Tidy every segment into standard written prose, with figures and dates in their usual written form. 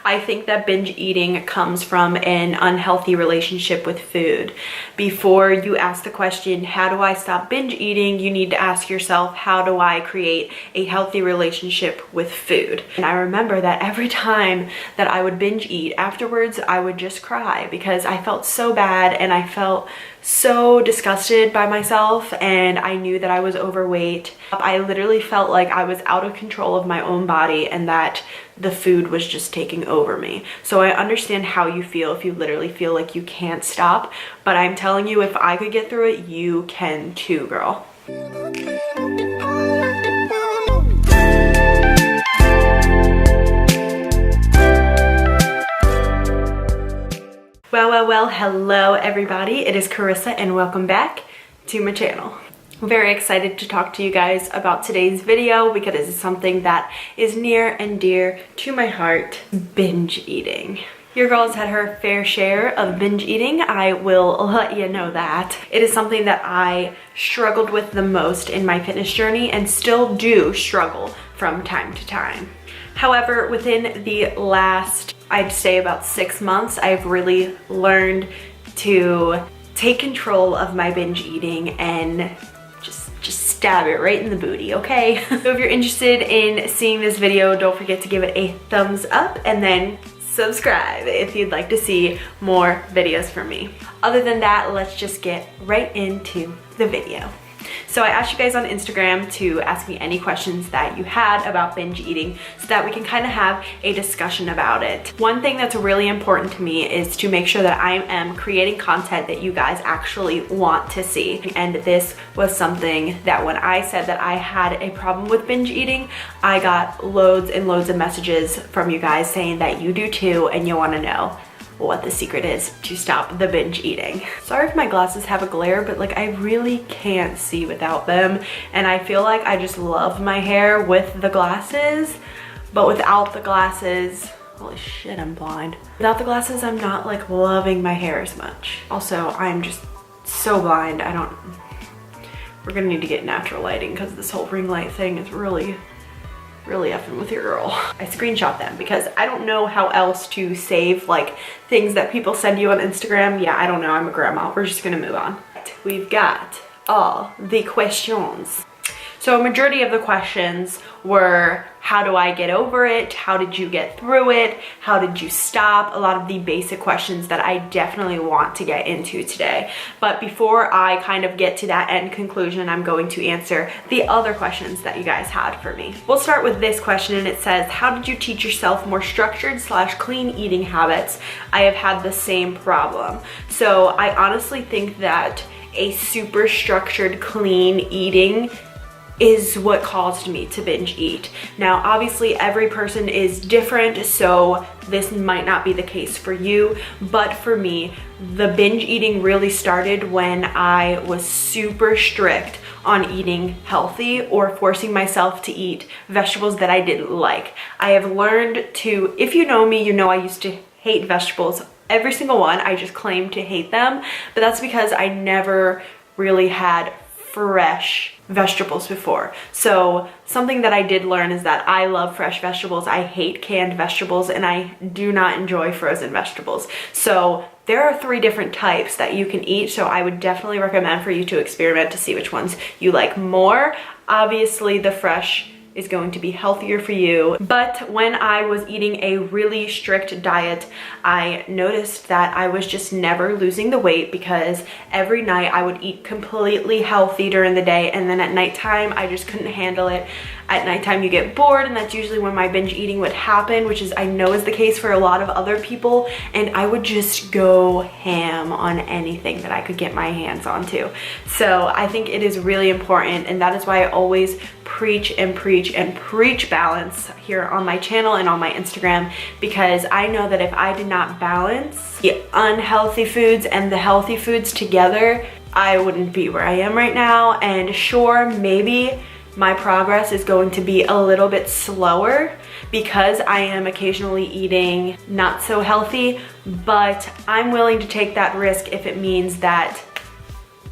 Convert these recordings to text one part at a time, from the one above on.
I think that binge eating comes from an unhealthy relationship with food. Before you ask the question, how do I stop binge eating? You need to ask yourself, how do I create a healthy relationship with food? And I remember that every time that I would binge eat, afterwards I would just cry because I felt so bad and I felt so disgusted by myself, and I knew that I was overweight. I literally felt like I was out of control of my own body and that the food was just taking over me. So I understand how you feel if you literally feel like you can't stop, but I'm telling you, if I could get through it, you can too, girl. Well, hello everybody. It is Carissa and welcome back to my channel. I'm very excited to talk to you guys about today's video because it's something that is near and dear to my heart: binge eating. Your girl's had her fair share of binge eating, I will let you know that. It is something that I struggled with the most in my fitness journey and still do struggle from time to time. However, within the last, I'd say about 6 months, I've really learned to take control of my binge eating and just stab it right in the booty, okay? So if you're interested in seeing this video, don't forget to give it a thumbs up and then subscribe if you'd like to see more videos from me. Other than that, let's just get right into the video. So I asked you guys on Instagram to ask me any questions that you had about binge eating so that we can kind of have a discussion about it. One thing that's really important to me is to make sure that I am creating content that you guys actually want to see. And this was something that when I said that I had a problem with binge eating, I got loads and loads of messages from you guys saying that you do too and you want to know what the secret is to stop the binge eating. Sorry if my glasses have a glare, but like I really can't see without them, and I feel like I just love my hair with the glasses, but without the glasses, holy shit, I'm blind. Without the glasses, I'm not like loving my hair as much. Also, I'm just so blind. We're gonna need to get natural lighting because this whole ring light thing is really effing with your girl. I screenshot them because I don't know how else to save like things that people send you on Instagram. Yeah, I don't know, I'm a grandma. We're just gonna move on. We've got all the questions. So a majority of the questions were, how do I get over it? How did you get through it? How did you stop? A lot of the basic questions that I definitely want to get into today. But before I kind of get to that end conclusion, I'm going to answer the other questions that you guys had for me. We'll start with this question, and it says, how did you teach yourself more structured / clean eating habits? I have had the same problem. So I honestly think that a super structured, clean eating is what caused me to binge eat. Now, obviously every person is different, so this might not be the case for you, but for me, the binge eating really started when I was super strict on eating healthy or forcing myself to eat vegetables that I didn't like. I have learned to, if you know me, you know I used to hate vegetables. Every single one, I just claimed to hate them, but that's because I never really had fresh vegetables before. So something that I did learn is that I love fresh vegetables. I hate canned vegetables, and I do not enjoy frozen vegetables. So there are 3 different types that you can eat, so I would definitely recommend for you to experiment to see which ones you like more. Obviously the fresh is going to be healthier for you. But when I was eating a really strict diet, I noticed that I was just never losing the weight because every night I would eat completely healthy during the day, and then at nighttime I just couldn't handle it. At nighttime you get bored, and that's usually when my binge eating would happen, which is, I know, is the case for a lot of other people, and I would just go ham on anything that I could get my hands onto. So I think it is really important, and that is why I always preach and preach and preach balance here on my channel and on my Instagram, because I know that if I did not balance the unhealthy foods and the healthy foods together, I wouldn't be where I am right now. And sure, maybe my progress is going to be a little bit slower because I am occasionally eating not so healthy, but I'm willing to take that risk if it means that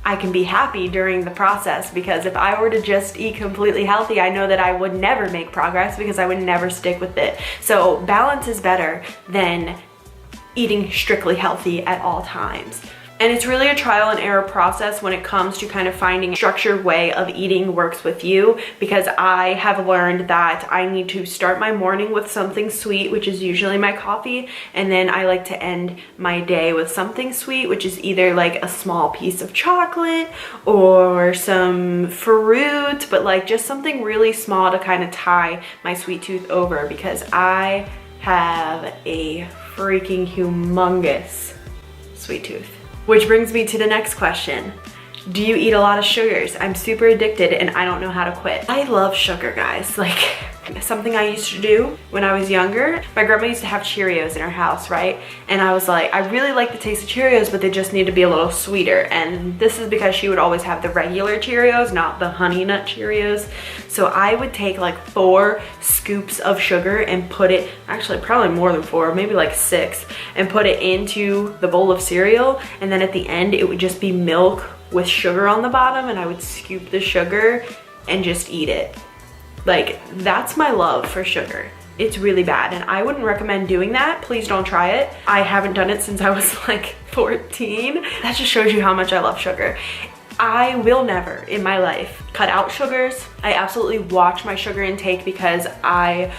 I can be happy during the process, because if I were to just eat completely healthy, I know that I would never make progress because I would never stick with it. So balance is better than eating strictly healthy at all times. And it's really a trial and error process when it comes to kind of finding a structured way of eating works with you, because I have learned that I need to start my morning with something sweet, which is usually my coffee, and then I like to end my day with something sweet, which is either like a small piece of chocolate or some fruit, but like just something really small to kind of tie my sweet tooth over, because I have a freaking humongous sweet tooth. Which brings me to the next question. Do you eat a lot of sugars? I'm super addicted and I don't know how to quit. I love sugar, guys. Like, something I used to do when I was younger, my grandma used to have Cheerios in her house, right? And I was like, I really like the taste of Cheerios, but they just need to be a little sweeter. And this is because she would always have the regular Cheerios, not the honey nut Cheerios. So I would take like 4 scoops of sugar and put it, actually probably more than 4, maybe like 6, and put it into the bowl of cereal. And then at the end, it would just be milk with sugar on the bottom, and I would scoop the sugar and just eat it. Like, that's my love for sugar. It's really bad, and I wouldn't recommend doing that. Please don't try it. I haven't done it since I was like 14. That just shows you how much I love sugar. I will never in my life cut out sugars. I absolutely watch my sugar intake because I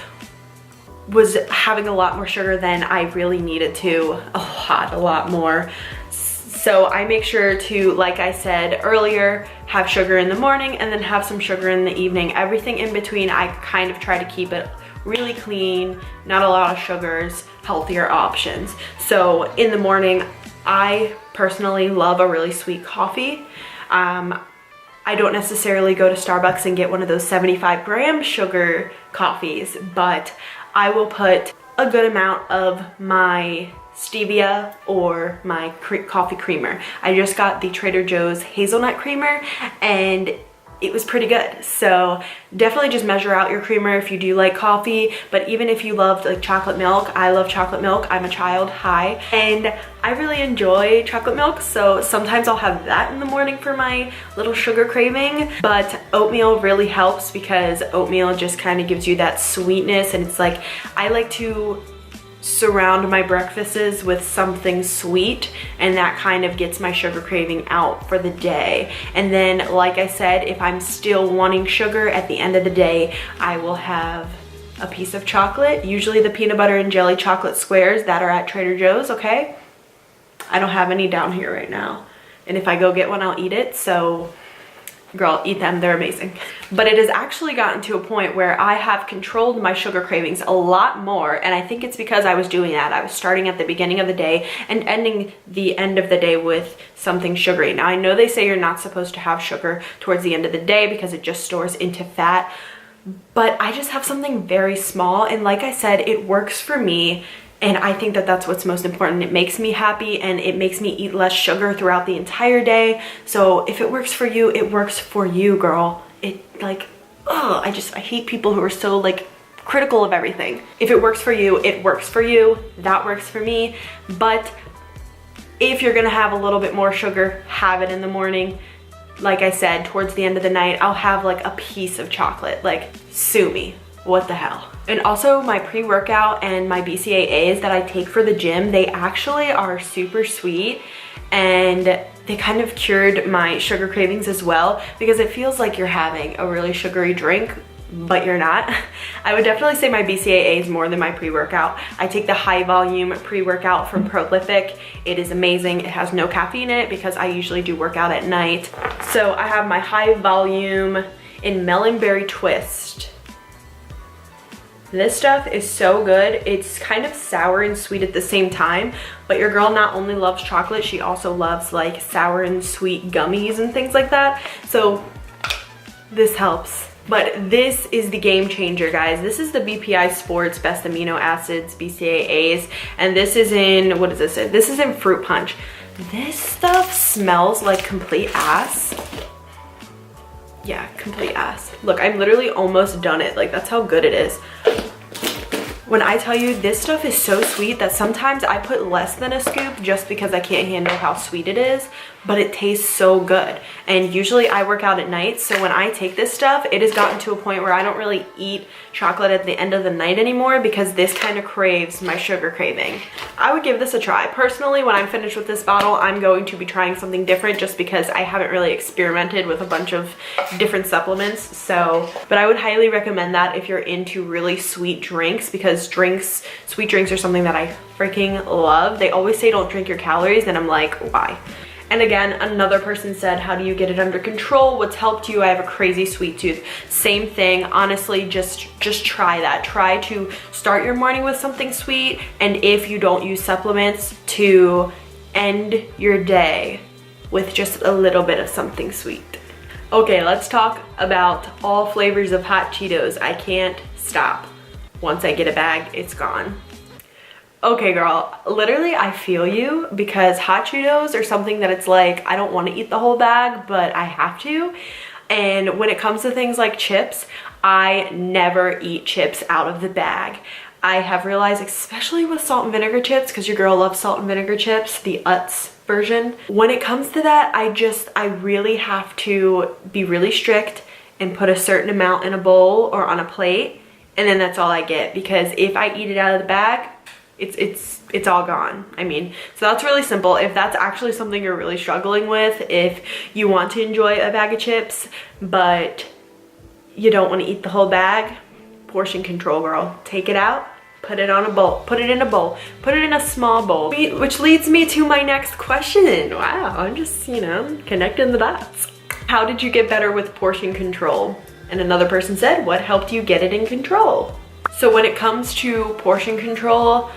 was having a lot more sugar than I really needed to. A lot more. So I make sure to, like I said earlier, have sugar in the morning and then have some sugar in the evening. Everything in between, I kind of try to keep it really clean, not a lot of sugars, healthier options. So in the morning, I personally love a really sweet coffee. I don't necessarily go to Starbucks and get one of those 75-gram sugar coffees, but I will put a good amount of my stevia or my coffee creamer. I just got the Trader Joe's hazelnut creamer and it was pretty good. So definitely just measure out your creamer if you do like coffee, but even if you love like chocolate milk, I love chocolate milk. I'm a child, hi. And I really enjoy chocolate milk, so sometimes I'll have that in the morning for my little sugar craving. But oatmeal really helps because oatmeal just kind of gives you that sweetness, and it's like, I like to surround my breakfasts with something sweet, and that kind of gets my sugar craving out for the day. And then, like I said, if I'm still wanting sugar at the end of the day, I will have a piece of chocolate, usually the peanut butter and jelly chocolate squares that are at Trader Joe's, okay? I don't have any down here right now, and if I go get one, I'll eat it. So girl, eat them, they're amazing. But it has actually gotten to a point where I have controlled my sugar cravings a lot more, and I think it's because I was doing that. I was starting at the beginning of the day and ending the end of the day with something sugary. Now I know they say you're not supposed to have sugar towards the end of the day because it just stores into fat, but I just have something very small, and like I said, it works for me. And I think that that's what's most important. It makes me happy and it makes me eat less sugar throughout the entire day. So if it works for you, it works for you, girl. It like, ugh, I hate people who are so like critical of everything. If it works for you, it works for you. That works for me. But if you're gonna have a little bit more sugar, have it in the morning. Like I said, towards the end of the night, I'll have like a piece of chocolate. Like, sue me. What the hell? And also my pre-workout and my BCAAs that I take for the gym, they actually are super sweet, and they kind of cured my sugar cravings as well, because it feels like you're having a really sugary drink, but you're not. I would definitely say my BCAAs more than my pre-workout. I take the high volume pre-workout from Prolific. It is amazing. It has no caffeine in it because I usually do workout at night. So I have my high volume in Melon Berry Twist. This stuff is so good. It's kind of sour and sweet at the same time, but your girl not only loves chocolate, she also loves like sour and sweet gummies and things like that. So this helps. But this is the game changer, guys. This is the BPI Sports Best Amino Acids, BCAAs, and this is in, what is this in? This is in Fruit Punch. This stuff smells like complete ass. Yeah, complete ass. Look, I'm literally almost done it. Like, that's how good it is. When I tell you this stuff is so sweet that sometimes I put less than a scoop just because I can't handle how sweet it is, but it tastes so good. And usually I work out at night, so when I take this stuff, it has gotten to a point where I don't really eat chocolate at the end of the night anymore because this kind of craves my sugar craving. I would give this a try. Personally, when I'm finished with this bottle, I'm going to be trying something different just because I haven't really experimented with a bunch of different supplements. But I would highly recommend that if you're into really sweet drinks, because sweet drinks are something that I freaking love. They always say don't drink your calories, and I'm like, why? And again, another person said, how do you get it under control? What's helped you? I have a crazy sweet tooth. Same thing, honestly, just try that. Try to start your morning with something sweet, and if you don't use supplements, to end your day with just a little bit of something sweet. Okay, let's talk about all flavors of hot Cheetos. I can't stop. Once I get a bag, it's gone. Okay, girl, literally I feel you, because hot Cheetos are something that it's like, I don't want to eat the whole bag, but I have to. And when it comes to things like chips, I never eat chips out of the bag. I have realized, especially with salt and vinegar chips, because your girl loves salt and vinegar chips, the Utz version. When it comes to that, I really have to be really strict and put a certain amount in a bowl or on a plate, and then that's all I get, because if I eat it out of the bag, it's all gone. I mean, so that's really simple. If that's actually something you're really struggling with, if you want to enjoy a bag of chips, but you don't want to eat the whole bag, portion control, girl. Take it out, put it on a bowl, put it in a bowl, put it in a small bowl, which leads me to my next question. Wow, I'm just, connecting the dots. How did you get better with portion control? And another person said, what helped you get it in control? So when it comes to portion control,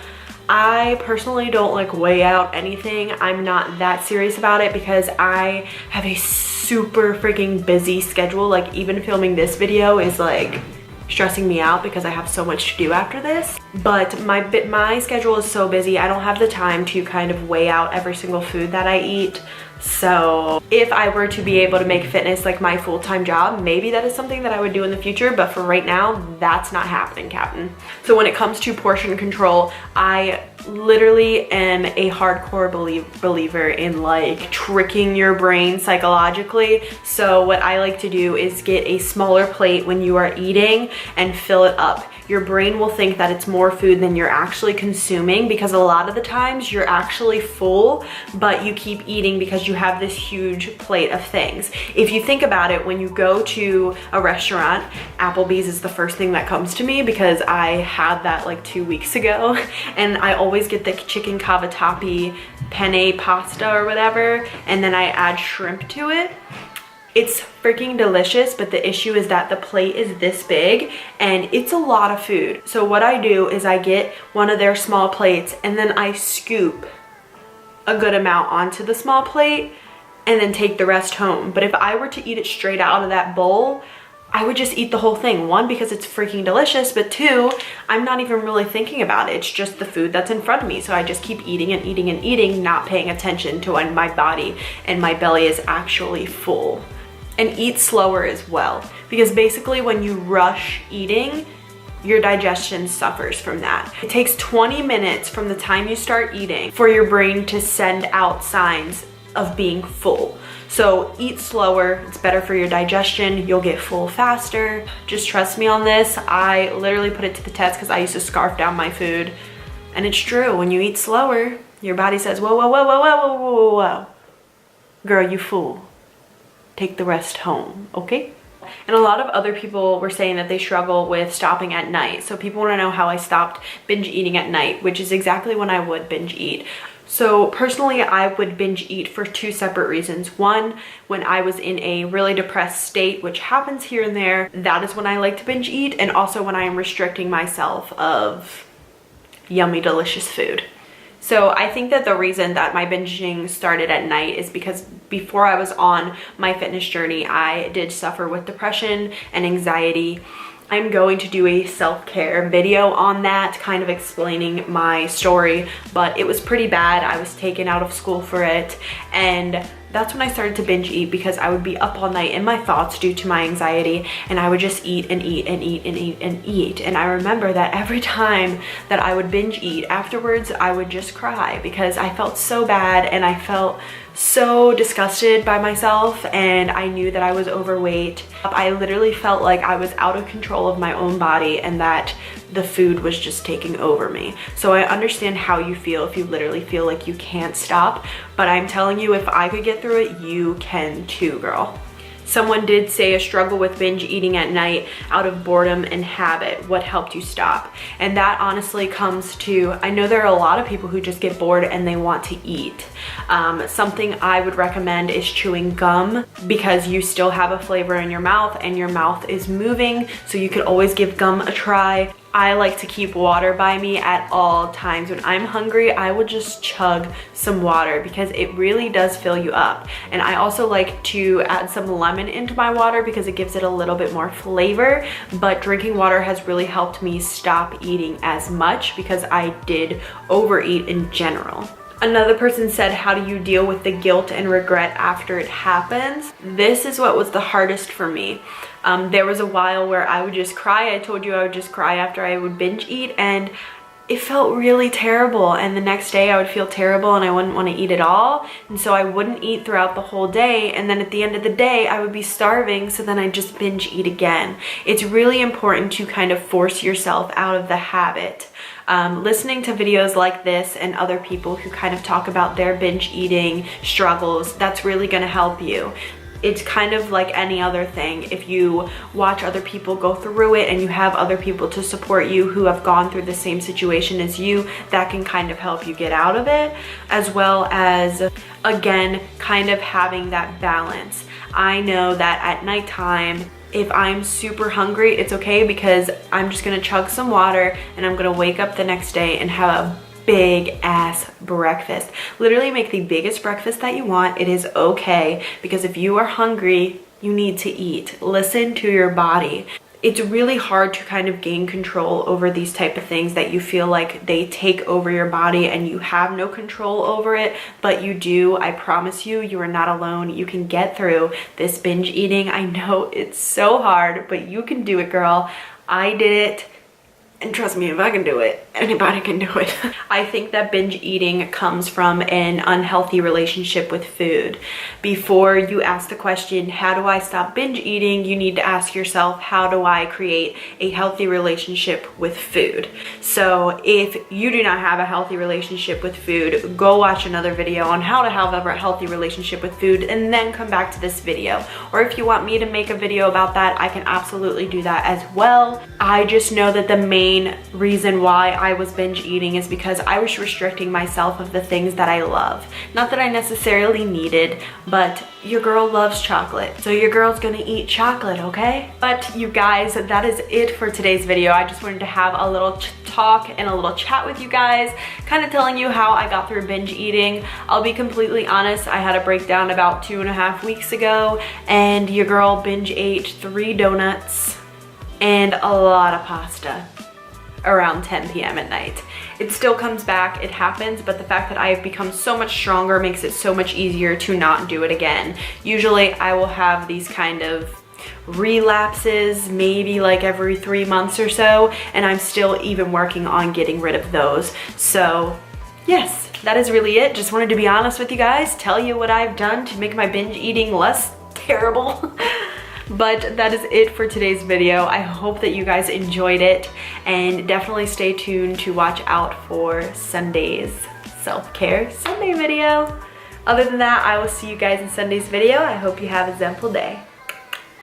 I personally don't like weigh out anything. I'm not that serious about it because I have a super freaking busy schedule. Like, even filming this video is like stressing me out because I have so much to do after this. But my schedule is so busy, I don't have the time to kind of weigh out every single food that I eat. So if I were to be able to make fitness like my full-time job, maybe that is something that I would do in the future, but for right now, that's not happening, Captain. So when it comes to portion control, I literally am a hardcore believer in like tricking your brain psychologically. So what I like to do is get a smaller plate when you are eating and fill it up. Your brain will think that it's more food than you're actually consuming, because a lot of the times you're actually full, but you keep eating because you have this huge plate of things. If you think about it, when you go to a restaurant, Applebee's is the first thing that comes to me because I had that like 2 weeks ago, and I always get the chicken cavatappi penne pasta or whatever, and then I add shrimp to it. It's freaking delicious, but the issue is that the plate is this big and it's a lot of food. So what I do is I get one of their small plates and then I scoop a good amount onto the small plate and then take the rest home. But if I were to eat it straight out of that bowl, I would just eat the whole thing. One, because it's freaking delicious, but two, I'm not even really thinking about it. It's just the food that's in front of me. So I just keep eating and eating and eating, not paying attention to when my body and my belly is actually full. And eat slower as well, because basically when you rush eating, your digestion suffers from that. It takes 20 minutes from the time you start eating for your brain to send out signs of being full. So eat slower, it's better for your digestion, you'll get full faster. Just trust me on this. I literally put it to the test because I used to scarf down my food. And it's true, when you eat slower, your body says, whoa, whoa, whoa, whoa, whoa, whoa, whoa, whoa, whoa. Girl, you fool. Take the rest home, okay? And a lot of other people were saying that they struggle with stopping at night. So people want to know how I stopped binge eating at night, which is exactly when I would binge eat. So personally, I would binge eat for two separate reasons. One, when I was in a really depressed state, which happens here and there, that is when I like to binge eat. And also when I am restricting myself of yummy, delicious food. So I think that the reason that my binging started at night is because before I was on my fitness journey, I did suffer with depression and anxiety. I'm going to do a self-care video on that, kind of explaining my story, but it was pretty bad. I was taken out of school for it, and that's when I started to binge eat, because I would be up all night in my thoughts due to my anxiety, and I would just eat and eat and eat and eat and eat. And I remember that every time that I would binge eat, afterwards I would just cry because I felt so bad and I felt so disgusted by myself, and I knew that I was overweight. I literally felt like I was out of control of my own body and that the food was just taking over me. So I understand how you feel if you literally feel like you can't stop, but I'm telling you, if I could get through it, you can too, girl. Someone did say a struggle with binge eating at night out of boredom and habit. What helped you stop? And that honestly comes to, I know there are a lot of people who just get bored and they want to eat. Something I would recommend is chewing gum, because you still have a flavor in your mouth and your mouth is moving, so you could always give gum a try. I like to keep water by me at all times. When I'm hungry, I will just chug some water because it really does fill you up. And I also like to add some lemon into my water because it gives it a little bit more flavor. But drinking water has really helped me stop eating as much because I did overeat in general. Another person said, how do you deal with the guilt and regret after it happens? This is what was the hardest for me. There was a while where I would just cry. I told you I would just cry after I would binge eat, and it felt really terrible. And the next day I would feel terrible and I wouldn't want to eat at all. And so I wouldn't eat throughout the whole day. And then at the end of the day, I would be starving. So then I'd just binge eat again. It's really important to kind of force yourself out of the habit. Listening to videos like this and other people who kind of talk about their binge eating struggles, that's really going to help you. It's kind of like any other thing. If you watch other people go through it and you have other people to support you who have gone through the same situation as you, that can kind of help you get out of it, as well as, again, kind of having that balance. I know that at nighttime, if I'm super hungry, it's okay because I'm just gonna chug some water and I'm gonna wake up the next day and have a big ass breakfast. Literally make the biggest breakfast that you want. It is okay, because if you are hungry, you need to eat. Listen to your body. It's really hard to kind of gain control over these type of things that you feel like they take over your body and you have no control over it, but you do. I promise you, you are not alone. You can get through this binge eating. I know it's so hard, but you can do it, girl. I did it. And trust me, if I can do it, anybody can do it. I think that binge eating comes from an unhealthy relationship with food. Before you ask the question, how do I stop binge eating? You need to ask yourself, how do I create a healthy relationship with food? So if you do not have a healthy relationship with food, go watch another video on how to have a healthy relationship with food and then come back to this video. Or if you want me to make a video about that, I can absolutely do that as well. I just know that the main reason why I was binge eating is because I was restricting myself of the things that I love. Not that I necessarily needed, but your girl loves chocolate, so your girl's gonna eat chocolate, okay? But you guys, that is it for today's video. I just wanted to have a little talk and a little chat with you guys, kind of telling you how I got through binge eating. I'll be completely honest, I had a breakdown about 2.5 weeks ago, and your girl binge ate 3 donuts and a lot of pasta around 10 p.m. at night. It still comes back, it happens, but the fact that I have become so much stronger makes it so much easier to not do it again. Usually I will have these kind of relapses maybe like every 3 months or so, and I'm still even working on getting rid of those. So yes, that is really it. Just wanted to be honest with you guys, tell you what I've done to make my binge eating less terrible. But that is it for today's video. I hope that you guys enjoyed it, and definitely stay tuned to watch out for Sunday's self-care Sunday video. Other than that, I will see you guys in Sunday's video. I hope you have a zenful day.